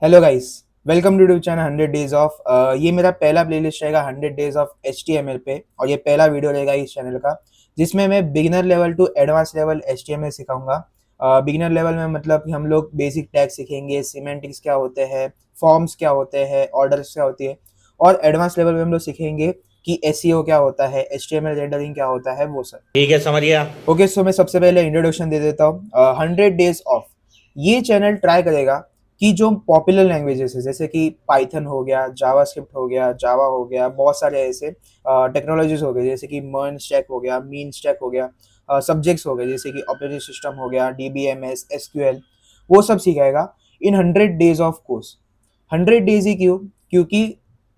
Hello guys, welcome to YouTube channel 100 days of. ये मेरा पहला प्लेलिस्ट रहेगा 100 डेज ऑफ HTML पे, और ये पहला वीडियो रहेगा इस चैनल का जिसमें मैं beginner level to advance level HTML सिखाऊंगा। बिगिनर लेवल में मतलब कि हम लोग बेसिक टैग सीखेंगे, सिमेंटिक्स क्या होते हैं, फॉर्म्स क्या होते हैं, ऑर्डर्स क्या होती है, और एडवांस लेवल में हम लोग सीखेंगे कि SEO क्या होता है, HTML रेंडरिंग क्या होता है, वो सब। ठीक है, समझ गया। ओके, सो मैं सबसे पहले इंट्रोडक्शन दे देता हूँ। 100 डेज ऑफ ये चैनल ट्राई करेगा कि जो पॉपुलर लैंग्वेजेस है जैसे कि पाइथन हो गया, जावास्क्रिप्ट हो गया, जावा हो गया, बहुत सारे ऐसे टेक्नोलॉजीज हो गए जैसे कि मर्न स्टैक हो गया, मीन स्टैक हो गया, सब्जेक्ट्स हो गए जैसे कि ऑपरेटिंग सिस्टम हो गया, DBMS, SQL, वो सब सिखाएगा इन 100 डेज ऑफ कोर्स। 100 डेज ही क्यों? क्योंकि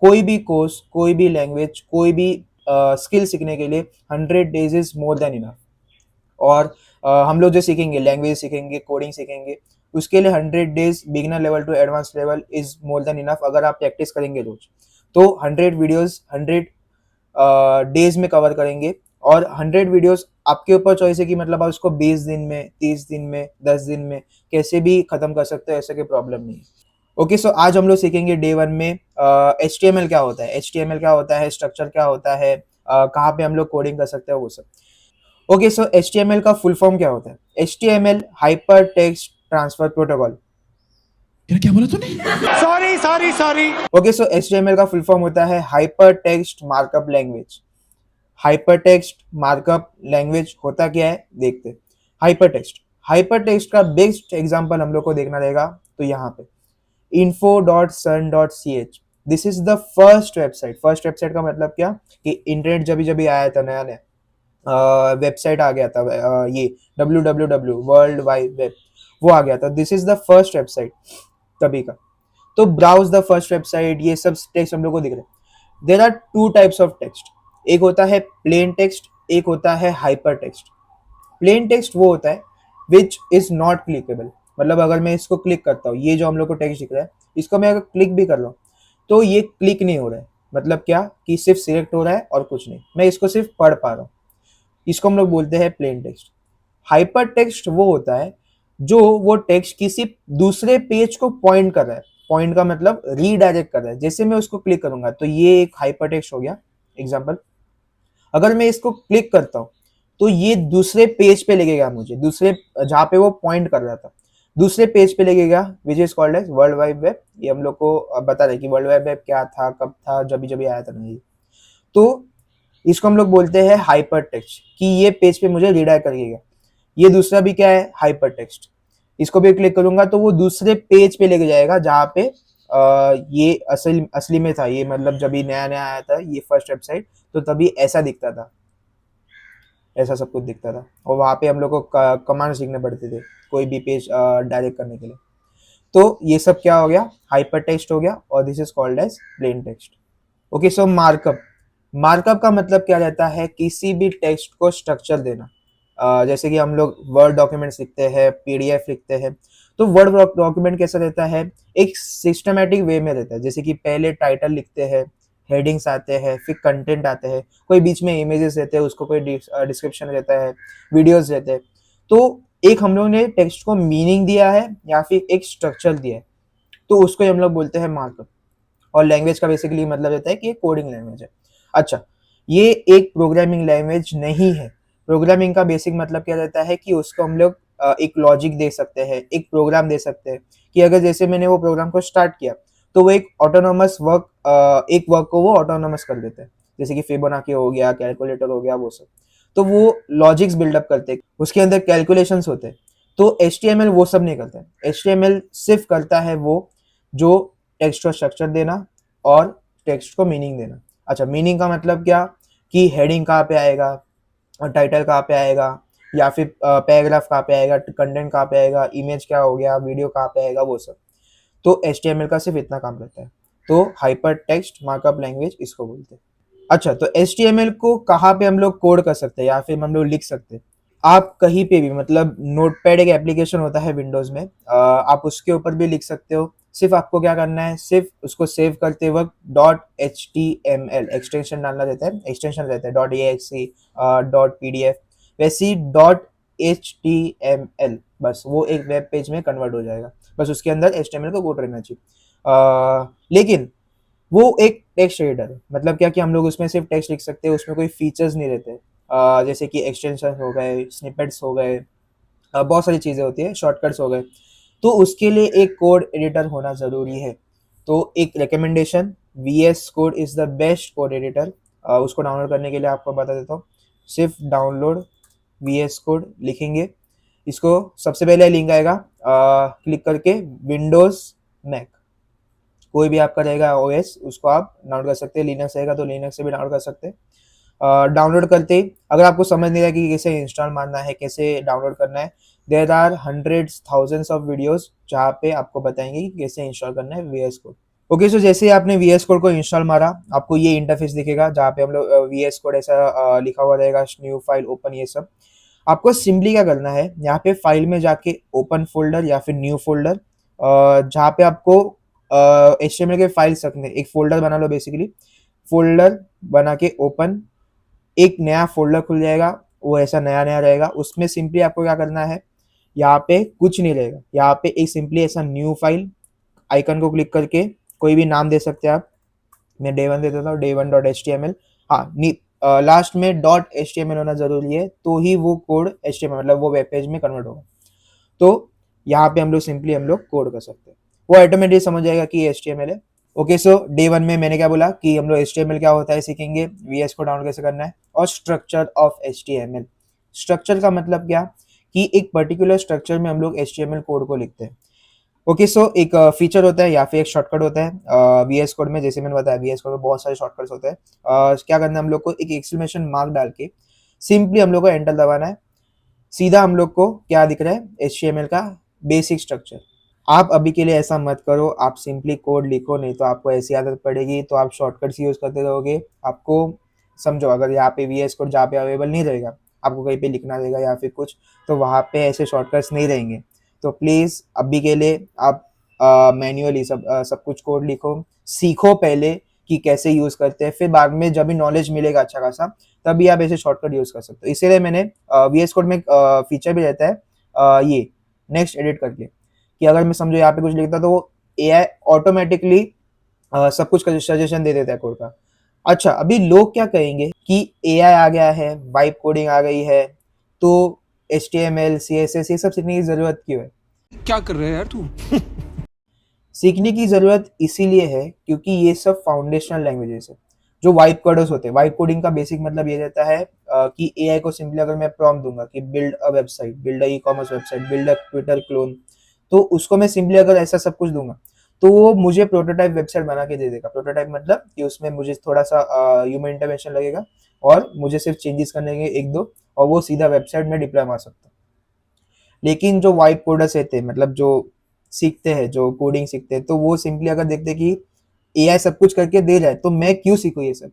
कोई भी कोर्स, कोई भी लैंग्वेज, कोई भी स्किल सीखने के लिए 100 days is more than enough. और हम लोग जो सीखेंगे, लैंग्वेज सीखेंगे, कोडिंग सीखेंगे, उसके लिए 100 days beginner level to advance level is more than enough. अगर आप प्रैक्टिस करेंगे रोज तो 100 वीडियोस 100 डेज में कवर करेंगे। और 100 वीडियोस आपके ऊपर चॉइस है कि मतलब आप उसको 20 दिन में, 30 दिन में, 10 दिन में कैसे भी खत्म कर सकते हो, ऐसा कोई प्रॉब्लम नहीं है। ओके, सो आज हम लोग सीखेंगे डे वन में एच टी एम एल क्या होता है, HTML क्या होता है, स्ट्रक्चर क्या होता है, कहाँ पे हम लोग कोडिंग कर सकते हैं, वो सब। ओके, सो HTML का फुल फॉर्म क्या होता है? HTML hyper text transfer protocol. यार क्या बोला तूने? Sorry sorry sorry. ओके, सो HTML का फुल फॉर्म होता है hyper text markup language. Hyper text markup language होता क्या है, देखते। हाइपर टेक्स्ट, हाइपर टेक्स्ट का बेस्ट एग्जांपल हम लोग को देखना रहेगा तो यहाँ पे info.sun.ch। This is the first website. First website का मतलब क्या कि इंटरनेट जब जब आया था, नया नया वेबसाइट आ गया था, ये www वर्ल्ड वाइड वेब, वो आ गया था। This is the first website तभी का। तो ब्राउज द फर्स्ट वेबसाइट, ये सब टेक्स्ट हम लोग को दिख रहे हैं। There are two types of text. एक होता है प्लेन टेक्स्ट, एक होता है हाइपर टेक्स्ट। प्लेन टेक्स्ट वो होता है विच इज नॉट क्लिकेबल। मतलब अगर मैं इसको क्लिक करता हूँ, ये जो हम लोग को टेक्स्ट दिख रहा है, इसको मैं अगर क्लिक भी कर रहा हूँ तो ये क्लिक नहीं हो रहा है। मतलब क्या कि सिर्फ सिलेक्ट हो रहा है और कुछ नहीं, मैं इसको सिर्फ पढ़ पा रहा हूँ। इसको हम लोग बोलते हैं प्लेन टेक्स्ट। हाइपर टेक्स्ट वो होता है जो वो टेक्स्ट किसी दूसरे पेज को पॉइंट कर रहा है। पॉइंट का मतलब रीडायरेक्ट कर रहा है। जैसे मैं उसको क्लिक करूंगा तो ये एक हाइपर टेक्स्ट हो गया एग्जाम्पल। अगर मैं इसको क्लिक करता हूँ तो ये दूसरे पेज पे लगेगा, मुझे दूसरे जहाँ पे वो पॉइंट कर रहा था दूसरे पेज पे लगेगा, which is called as world wide web. ये हम लोग को बता रहे कि वर्ल्ड वाइड वेब क्या था, कब था, जब भी आया था, नहीं। तो इसको हम लोग बोलते हैं हाइपर टेक्स्ट कि ये पेज पे मुझे रीडायरेक्ट करिएगा। ये दूसरा भी क्या है, हाइपर टेक्स्ट। इसको भी क्लिक करूंगा तो वो दूसरे पेज पे लेके जाएगा जहाँ पे ये असली में था। ये मतलब जब ये नया नया आया था ये फर्स्ट वेबसाइट, तो तभी ऐसा दिखता था, ऐसा सब कुछ दिखता था। और वहाँ पे हम लोग को कमांड सीखने पड़ते थे कोई भी पेज डायरेक्ट करने के लिए। तो ये सब क्या हो गया, हाइपर टेक्स्ट हो गया, और this is called as plain text. Okay, so markup. Markup का मतलब क्या रहता है, किसी भी टेक्स्ट को स्ट्रक्चर देना। जैसे कि हम लोग वर्ड डॉक्यूमेंट्स लिखते हैं, PDF लिखते हैं, तो वर्ड डॉक्यूमेंट कैसा रहता है, एक सिस्टमेटिक वे में रहता है। जैसे कि पहले टाइटल लिखते हैं, हेडिंग्स आते हैं, फिर कंटेंट आते हैं, कोई बीच में इमेजेस रहते हैं, उसको कोई डिस्क्रिप्शन रहता है, वीडियोस रहते हैं। तो एक हम लोग ने टेक्स्ट को मीनिंग दिया है या फिर एक स्ट्रक्चर दिया है, तो उसको हम लोग बोलते हैं मार्कअप। और लैंग्वेज का बेसिकली मतलब रहता है कि ये कोडिंग लैंग्वेज है। अच्छा, ये एक प्रोग्रामिंग लैंग्वेज नहीं है। प्रोग्रामिंग का बेसिक मतलब क्या रहता है कि उसको हम लोग एक लॉजिक दे सकते हैं, एक प्रोग्राम दे सकते हैं कि अगर जैसे मैंने वो प्रोग्राम को स्टार्ट किया तो वो एक ऑटोनोमस वर्क, एक वर्क को वो ऑटोनोमस कर देते हैं। जैसे कि फिबोनाची हो गया, कैलकुलेटर हो गया, वो सब। तो वो लॉजिक्स बिल्डअप करते हैं, उसके अंदर कैलकुलेशंस होते हैं। तो HTML वो सब नहीं करता है। HTML सिर्फ करता है वो जो टेक्स्ट को स्ट्रक्चर देना और टेक्स्ट को मीनिंग देना। अच्छा, मीनिंग का मतलब क्या कि हेडिंग कहाँ पे आएगा, टाइटल कहाँ पे आएगा, या फिर पैराग्राफ कहाँ पे आएगा, कंटेंट कहाँ पे आएगा, इमेज क्या हो गया, वीडियो कहाँ पे आएगा, वो सब। तो HTML का सिर्फ इतना काम रहता है। तो हाइपर टेक्स्ट मार्कअप लैंग्वेज इसको बोलते हैं। अच्छा, तो HTML को कहाँ पे हम लोग कोड कर सकते हैं या फिर हम लोग लिख सकते हैं? आप कहीं पे भी, मतलब नोटपैड एक एप्लीकेशन होता है विंडोज में, आप उसके ऊपर भी लिख सकते हो। सिर्फ आपको क्या करना है, सिर्फ उसको सेव करते वक्त .html एक्सटेंशन डालना रहता है, एक्सटेंशन रहता है .exe, .pdf, वैसे ही .html, बस वो एक वेब पेज में कन्वर्ट हो जाएगा। बस उसके अंदर HTML का कोड रहना चाहिए। लेकिन वो एक टेक्स्ट एडिटर है, मतलब क्या कि हम लोग उसमें सिर्फ टेक्स्ट लिख सकते हैं, उसमें कोई फीचर्स नहीं रहते। जैसे कि एक्सटेंशन हो गए, स्निपेट्स हो गए, बहुत सारी चीज़ें होती है, शॉर्टकट्स हो गए, तो उसके लिए एक कोड एडिटर होना ज़रूरी है। तो एक recommendation, VS code is the best code editor. उसको डाउनलोड करने के लिए आपको बता देता हूँ, सिर्फ डाउनलोड VS कोड लिखेंगे, इसको सबसे पहले लिंक आएगा, क्लिक करके विंडोज़ मैक कोई भी आपका रहेगा OS, उसको आप डाउनलोड कर सकते हैं। लिनक्स रहेगा तो लिनक्स से भी डाउनलोड कर सकते हैं। डाउनलोड करते ही अगर आपको समझ नहीं रहा कि कैसे इंस्टॉल मारना है, कैसे डाउनलोड करना है, there are hundreds thousands of videos जहाँ पे आपको बताएंगे कि कैसे इंस्टॉल करना है VS कोड। ओके, सो जैसे ही आपने VS कोड को इंस्टॉल मारा, आपको ये इंटरफेस दिखेगा जहाँ पे हम लोग VS कोड ऐसा लिखा हुआ रहेगा, न्यू फाइल ओपन, ये सब। आपको सिंपली क्या करना है, यहाँ पे फाइल में जाके ओपन फोल्डर या फिर न्यू फोल्डर, जहाँ पे आपको HTML के फाइल्स रखने, एक फोल्डर बना लो बेसिकली। फोल्डर बना के ओपन, एक नया फोल्डर खुल जाएगा, वो ऐसा नया नया रहेगा। उसमें सिंपली आपको क्या करना है, यहाँ पे कुछ नहीं रहेगा, यहाँ पे एक सिंपली ऐसा न्यू फाइल आइकन को क्लिक करके कोई भी नाम दे सकते हैं आप। मैं day1 दे देता हूँ, day1.html। हाँ, लास्ट में .html होना जरूरी है, तो ही वो कोड HTML मतलब वो वेब पेज में कन्वर्ट होगा। तो यहाँ पे हम लोग सिंपली हम लोग कोड कर सकते हैं, वो ऑटोमेटिक समझ जाएगा कि ये HTML है। ओके, सो day1 में मैंने क्या बोला कि हम लोग HTML क्या होता है सीखेंगे, VS को डाउनलोड कैसे करना है, और स्ट्रक्चर ऑफ HTML। स्ट्रक्चर का मतलब क्या कि एक पर्टिकुलर स्ट्रक्चर में हम लोग HTML कोड को लिखते हैं। ओके, सो एक फीचर होता है या फिर एक शॉर्टकट होता है VS कोड में। जैसे मैंने बताया, VS कोड में बहुत सारे शॉर्टकट्स होते हैं। क्या करना है हम लोग को, एक एक्सक्लेमेशन मार्क डाल के सिंपली हम लोग को एंटर दबाना है। सीधा हम लोग को क्या दिख रहा है, HTML का बेसिक स्ट्रक्चर। आप अभी के लिए ऐसा मत करो, आप सिंपली कोड लिखो, नहीं तो आपको ऐसी आदत पड़ेगी, तो आप शॉर्टकट्स यूज करते रहोगे। आपको समझो, अगर यहाँ पे VS कोड जहाँ पे अवेलेबल नहीं रहेगा, आपको कहीं पे लिखना रहेगा या फिर कुछ, तो वहाँ पे ऐसे शॉर्टकट्स नहीं रहेंगे। तो प्लीज़ अभी के लिए आप मैन्युअली सब कुछ कोड लिखो, सीखो पहले कि कैसे यूज़ करते हैं, फिर बाद में जब भी नॉलेज मिलेगा अच्छा खासा, तभी आप ऐसे शॉर्टकट यूज़ कर सकते हो। इसीलिए मैंने VS कोड में फीचर भी रहता है ये नेक्स्ट एडिट करके, कि अगर मैं समझो यहाँ पे कुछ लिखता तो वो AI ऑटोमेटिकली सब कुछ का सजेशन दे देता है कोड का। अच्छा, अभी लोग क्या कहेंगे कि AI आ गया है, वाइब कोडिंग आ गई है, तो HTML CSS ये सब सीखने की जरूरत क्यों है? क्या कर रहे हैं यार तू? सीखने की जरूरत इसीलिए है क्योंकि ये सब फाउंडेशनल लैंग्वेजेस है जो वाइब कोडर्स होते हैं। वाइब कोडिंग का बेसिक मतलब ये रहता है कि AI को सिंपली अगर मैं प्रॉम्प्ट दूंगा कि build a website, build a e-commerce website, build a Twitter clone, तो उसको मैं सिंपली अगर ऐसा सब कुछ दूंगा, तो वो मुझे प्रोटोटाइप वेबसाइट बना के दे देगा। प्रोटोटाइप मतलब कि उसमें मुझे थोड़ा सा ह्यूमन इंटरवेंशन लगेगा और मुझे सिर्फ चेंजेस करने के एक दो, और वो सीधा वेबसाइट में डिप्लॉय मार सकता हूँ। लेकिन जो वाइब कोडर्स रहते हैं, मतलब जो सीखते हैं, जो कोडिंग सीखते हैं, तो वो सिंपली अगर देखते हैं कि AI सब कुछ करके दे रहा है, तो मैं क्यों सीखूं ये सब।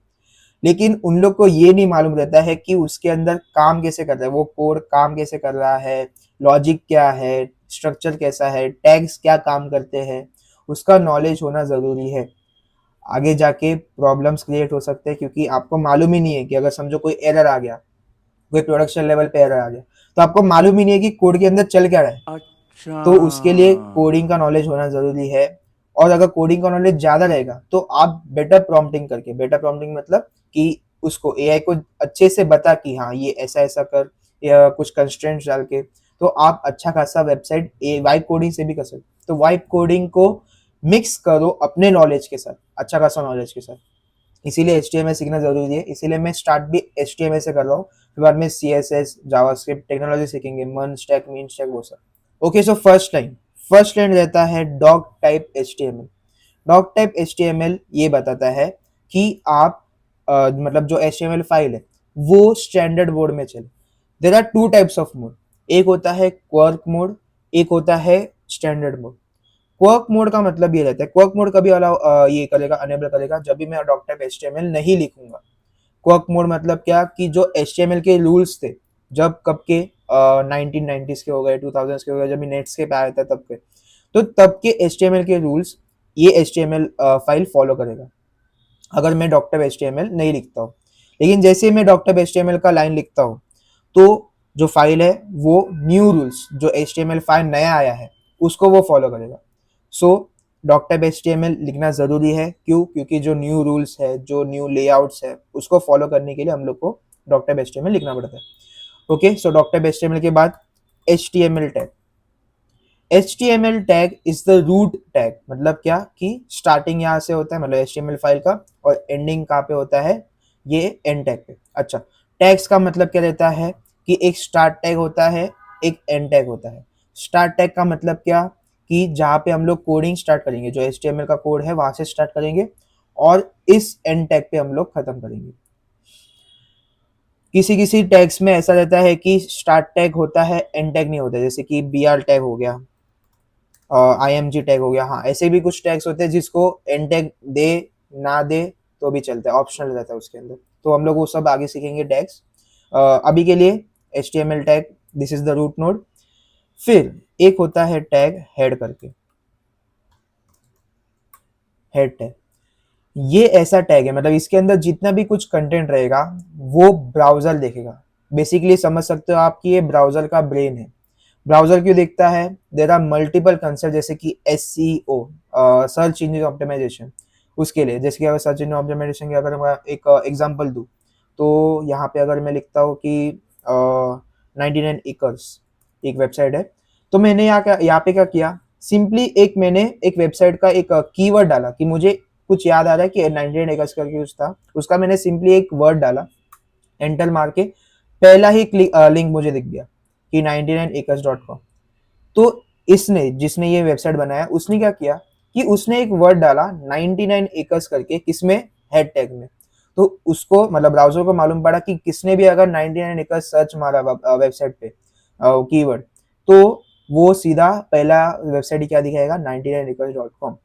लेकिन उन लोग को ये नहीं मालूम रहता है कि उसके अंदर काम कैसे कर रहा है, वो कोड काम कैसे कर रहा है, लॉजिक क्या है, स्ट्रक्चर कैसा है, टैग्स क्या काम करते हैं, उसका नॉलेज होना ज़रूरी है। आगे जाके प्रॉब्लम्स क्रिएट हो सकते हैं क्योंकि आपको मालूम ही नहीं है कि अगर समझो कोई एरर आ गया, कोई प्रोडक्शन लेवल पे एरर आ गया, तो आपको मालूम ही नहीं है कि कोड के अंदर चल क्या रहा है। अच्छा। तो उसके लिए कोडिंग का नॉलेज होना ज़रूरी है। और अगर कोडिंग का नॉलेज ज़्यादा रहेगा तो आप बेटर प्रॉम्प्टिंग करके, बेटर प्रॉम्प्टिंग मतलब कि उसको AI को अच्छे से बता कि हाँ ये ऐसा ऐसा कर, या कुछ कंस्ट्रेंट्स डाल के, तो आप अच्छा खासा वेबसाइट वाइब कोडिंग से भी कर सकते। तो वाइब कोडिंग को मिक्स करो अपने नॉलेज के साथ, अच्छा खासा नॉलेज के साथ। इसीलिए HTML सीखना ज़रूरी है। इसीलिए मैं स्टार्ट भी HTML से कर रहा हूँ, फिर बाद में CSS, जावास्क्रिप्ट, टेक्नोलॉजी सीखेंगे, मन स्टैक, मीन स्टैक, वो सब। ओके, सो फर्स्ट लाइन रहता है doctype HTML। Doctype HTML ये बताता है कि आप मतलब जो HTML फाइल है वो स्टैंडर्ड मोड में चले। There are two types of mode, एक होता है क्वर्क मोड, एक होता है स्टैंडर्ड मोड। क्वर्क मोड का मतलब ये रहता है, क्वर्क मोड कभी अलाउ ये करेगा, अनेबल करेगा जब भी मैं डॉक टाइप HTML नहीं लिखूंगा। क्वर्क मोड मतलब क्या कि जो HTML के रूल्स थे, जब कब के 1990s के हो गए, 2000s के हो गए, जब नेट्सकेप आया था तब के, तो तब के HTML के रूल्स ये HTML फाइल फॉलो करेगा अगर मैं डॉक्टर HTML नहीं लिखता हूँ। लेकिन जैसे मैं डॉक्टर HTML का लाइन लिखता हूँ, तो जो फाइल है वो न्यू रूल्स, जो HTML फाइल नया आया है उसको वो फॉलो करेगा। सो डॉक्टर HTML लिखना ज़रूरी है, क्यों? क्योंकि जो न्यू रूल्स है, जो न्यू लेआउट्स है, उसको फॉलो करने के लिए हम लोग को डॉक्टर HTML लिखना पड़ता है। ओके, सो डॉक्टर HTML के बाद HTML tag. HTML tag is the root tag, मतलब क्या कि स्टार्टिंग यहाँ से होता है, मतलब HTML फाइल का, और एंडिंग कहाँ पे होता है, ये एंड टैग पे। अच्छा, टैग्स का मतलब क्या रहता है कि एक स्टार्ट टैग होता है, एक एंड टैग होता है। स्टार्ट टैग का मतलब क्या कि जहाँ पे हम लोग कोडिंग स्टार्ट करेंगे, जो HTML का कोड है वहां से स्टार्ट करेंगे और इस एंड टैग पे हम लोग खत्म करेंगे। किसी किसी टैग्स में ऐसा रहता है कि स्टार्ट टैग होता है, एंड टैग नहीं होता, जैसे कि BR टैग हो गया, IMG टैग हो गया। हाँ, ऐसे भी कुछ टैग्स होते हैं जिसको एंड टैग दे ना दे तो भी चलता है, ऑप्शनल रहता है उसके अंदर। तो हम लोग वो सब आगे सीखेंगे टैग्स। अभी के लिए HTML tag, this is the root node. फिर एक होता है टैग हेड करके, हेड टैग। ये ऐसा टैग है, मतलब इसके अंदर जितना भी कुछ कंटेंट रहेगा वो ब्राउजर देखेगा। बेसिकली समझ सकते हो आप कि ये ब्राउजर का ब्रेन है। ब्राउजर क्यों देखता है? देर आर मल्टीपल कंसेप्ट, जैसे कि SEO, सर्च इंजन ऑप्टिमाइजेशन। उसके लिए जैसे कि अगर सर्च इंजन ऑप्टिमाइजेशन की अगर मैं एक एग्जांपल दूं, तो यहाँ पे अगर मैं लिखता हूँ कि 99 एकर्स एक वेबसाइट है, तो मैंने यहाँ पे क्या किया, सिंपली मैंने एक वेबसाइट का एक कीवर्ड डाला कि मुझे कुछ याद आ रहा है कि 99 एकर्स करके कुछ था, उसका मैंने सिंपली एक वर्ड डाला, एंटर मार के पहला ही लिंक मुझे दिख गया कि 99acres.com। तो इसने, जिसने ये वेबसाइट बनाया, उसने क्या किया कि उसने एक वर्ड डाला 99 एकर्स करके, किसमें, हेड टैग में। तो उसको, मतलब ब्राउजर को मालूम पड़ा कि किसने भी अगर 99 एकर्स सर्च मारा वेबसाइट पे कीवर्ड, तो वो सीधा पहला वेबसाइट ही क्या दिखाएगा, 99acres.com,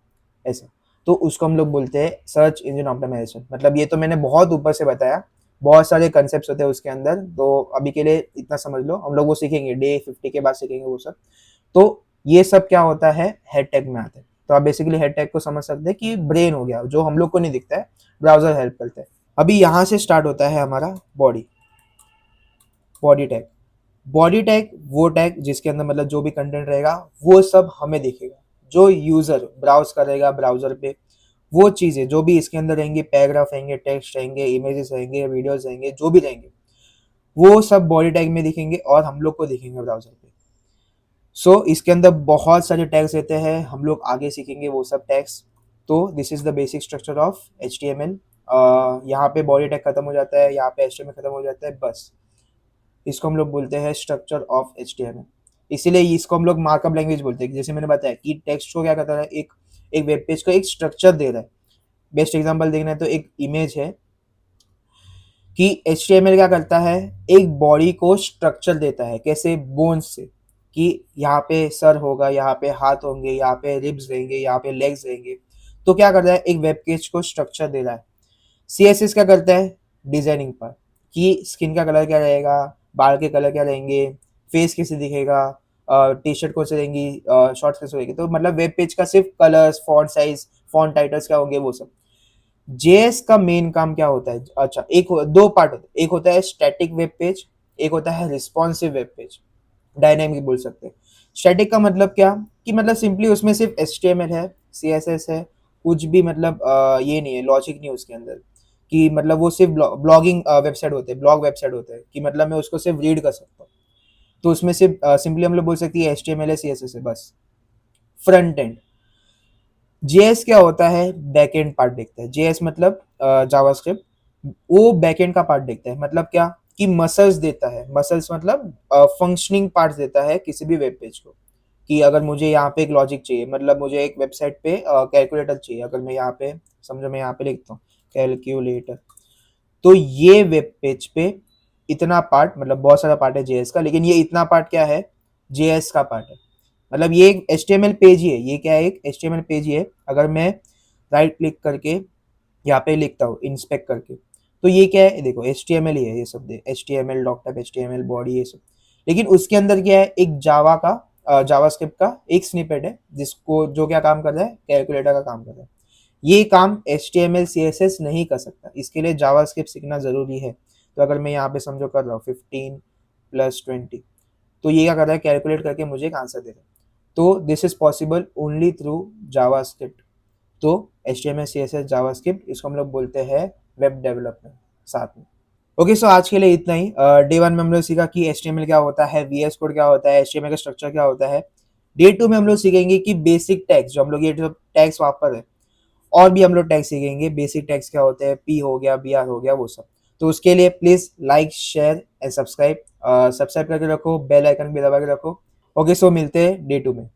ऐसा। तो उसको हम लोग बोलते हैं सर्च इंजन ऑप्टिमाइजेशन। मतलब ये तो मैंने बहुत ऊपर से बताया, बहुत सारे कंसेप्ट होते हैं उसके अंदर, तो अभी के लिए इतना समझ लो, हम लोग वो सीखेंगे डे 50 के बाद सीखेंगे वो सब। तो ये सब क्या होता है, हेड टैग में आता है। तो आप बेसिकली हेड टैग को समझ सकते हैं कि ब्रेन हो गया, जो हम लोग को नहीं दिखता है, ब्राउजर हेल्प करता है। अभी यहाँ से स्टार्ट होता है हमारा body, body tag. Body tag वो टैग जिसके अंदर मतलब जो भी कंटेंट रहेगा वो सब हमें दिखेगा, जो यूजर ब्राउज करेगा ब्राउजर पे, वो चीजें जो भी इसके अंदर रहेंगी, पैराग्राफ रहेंगे, टेक्स्ट रहेंगे, इमेजेस रहेंगे, वीडियोस रहेंगे, जो भी रहेंगे वो सब बॉडी टैग में दिखेंगे और हम लोग को दिखेंगे ब्राउजर पे। सो इसके अंदर बहुत सारे टैग्स रहते हैं, हम लोग आगे सीखेंगे वो सब टैग्स। तो this is the basic structure of HTML। यहाँ पे बॉडी टैग खत्म हो जाता है, यहाँ पे HTML खत्म हो जाता है, बस। इसको हम लोग बोलते हैं स्ट्रक्चर ऑफ HTML। इसीलिए इसको हम लोग मार्कअप लैंग्वेज बोलते हैं। जैसे मैंने बताया कि टेक्स्ट को क्या करता है, एक एक वेब पेज को एक स्ट्रक्चर दे रहा है। बेस्ट एग्जांपल देखना है तो एक इमेज है कि HTML क्या करता है, एक बॉडी को स्ट्रक्चर देता है, कैसे, बोन्स से, कि यहाँ पे सर होगा, यहाँ पे हाथ होंगे, यहाँ पे रिब्स रहेंगे, यहाँ पे लेग्स रहेंगे। तो क्या करता है, एक वेब पेज को स्ट्रक्चर दे रहा है। CSS क्या करता है, डिजाइनिंग पर, कि स्किन का कलर क्या रहेगा, बाल के कलर क्या रहेंगे, फेस कैसे दिखेगा, टी शर्ट कौन से रहेंगी, शॉर्ट्स कैसे रहेंगे। तो मतलब वेब पेज का सिर्फ colours, font size, font titles क्या होंगे, वो सब। JS का मेन काम क्या होता है, अच्छा, दो पार्ट होते हैं, एक होता है स्टैटिक वेब पेज, एक होता है रिस्पॉन्सिव वेब पेज, डायनामिक बोल सकते हैं। स्टैटिक का मतलब क्या, कि मतलब सिंपली उसमें सिर्फ HTML है, CSS है, कुछ भी मतलब ये नहीं है, लॉजिक नहीं है उसके अंदर, कि मतलब वो सिर्फ ब्लॉगिंग वेबसाइट होते हैं, ब्लॉग वेबसाइट होते हैं, कि मतलब मैं उसको सिर्फ रीड कर सकता हूँ। तो उसमें सिर्फ सिंपली हम लोग बोल सकते हैं HTML है, CSS है, बस। फ्रंट एंड, JS क्या होता है, बैकएंड पार्ट देखता है। JS मतलब जावास्क्रिप्ट, वो बैकएंड का पार्ट देखता है। मतलब क्या, कि मसल्स देता है, मसल्स मतलब फंक्शनिंग पार्ट्स देता है किसी भी वेब पेज को। कि अगर मुझे यहाँ पे एक लॉजिक चाहिए, मतलब मुझे एक वेबसाइट पे कैलकुलेटर चाहिए, अगर मैं यहाँ पे, समझो मैं यहाँ पे लिखता हूँ कैलकुलेटर, तो ये वेब पेज पे इतना पार्ट, मतलब बहुत सारा पार्ट है JS का, लेकिन ये इतना पार्ट क्या है, JS का पार्ट है। मतलब ये एक HTML पेज ही है, ये क्या है, एक HTML पेज ही है। अगर मैं राइट क्लिक करके यहाँ पे लिखता हूँ इंस्पेक्ट करके, तो ये क्या है, देखो HTML ही है, ये सब HTML, डॉक्टर HTML, बॉडी, ये सब। लेकिन उसके अंदर क्या है, एक जावास्क्रिप्ट का एक स्निपेट है, जिसको, जो क्या काम कर रहा है, कैलकुलेटर का काम कर रहा है। ये काम HTML CSS नहीं कर सकता, इसके लिए जावास्क्रिप्ट सीखना जरूरी है। तो अगर मैं यहाँ पे समझो कर रहा हूँ 15 + 20, तो ये क्या कर रहा है, कैलकुलेट करके मुझे एक आंसर दे रहा है। तो this is possible only through JavaScript. तो HTML CSS जावास्क्रिप्ट इसको हम लोग बोलते हैं वेब डेवलपमेंट साथ में। ओके, सो आज के लिए इतना ही। डे 1 में हम लोग सीखा कि HTML क्या होता है, VS कोड क्या होता है, HTML का स्ट्रक्चर क्या होता है। डे 2 में हम लोग सीखेंगे कि बेसिक टैग्स, जो हम लोग ये जो टैग्स वहाँ पर है, और भी हम लोग टैग सीखेंगे। बेसिक टैग्स क्या होते हैं, पी हो गया, BR हो गया, वो सब। तो उसके लिए please like, share and subscribe. Subscribe करके रखो, बेल आइकन भी दबा के रखो। ओके, सो मिलते हैं डे 2 में।